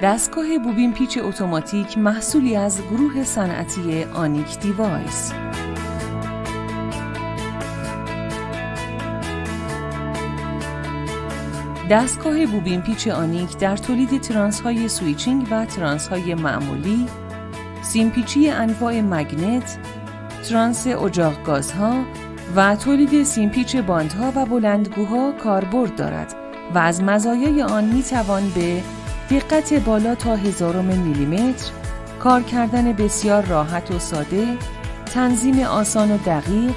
دستگاه بوبین پیچ اتوماتیک محصولی از گروه صنعتی آنیک دیوایس. دستگاه بوبین پیچ آنیک در تولید ترانس‌های سویچینگ و ترانس‌های معمولی، سیمپیچی انواع مگنت، ترانس اجاق گازها و تولید سیمپیچ باندها و بلندگوها کاربرد دارد و از مزایای آن می‌توان به دقت بالا تا 1000 میلیمتر، کار کردن بسیار راحت و ساده، تنظیم آسان و دقیق،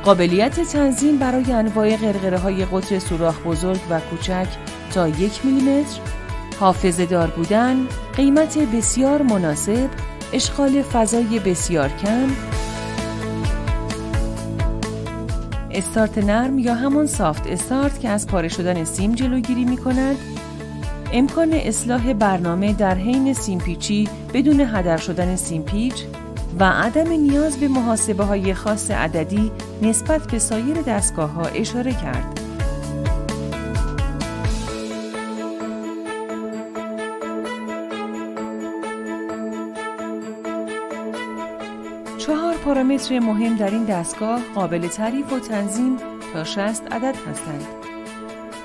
قابلیت تنظیم برای انواع قرقره‌های قطر سوراخ بزرگ و کوچک تا 1 میلیمتر، حافظه دار بودن، قیمت بسیار مناسب، اشغال فضای بسیار کم، استارت نرم یا همان سافت استارت که از پاره شدن سیم جلوگیری می‌کند، امکان اصلاح برنامه در حین سیمپیچی بدون هدر شدن سیمپیچ و عدم نیاز به محاسبه‌های خاص عددی نسبت به سایر دستگاه‌ها اشاره کرد. چهار پارامتر مهم در این دستگاه قابل تعریف و تنظیم تا 60 عدد هستند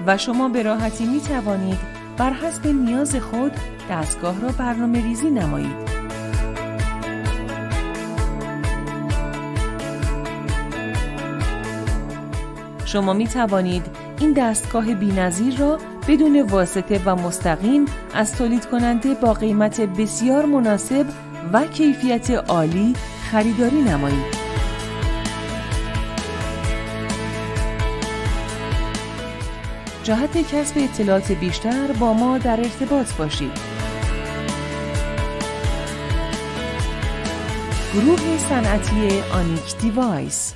و شما به راحتی می توانید بر حسب نیاز خود دستگاه را برنامه ریزی نمایید. شما می توانید این دستگاه بی‌نظیر را بدون واسطه و مستقیم از تولید کننده با قیمت بسیار مناسب و کیفیت عالی خریداری نمایید. جهت کسب اطلاعات بیشتر با ما در ارتباط باشید. گروه صنعتی آنیک دیوایس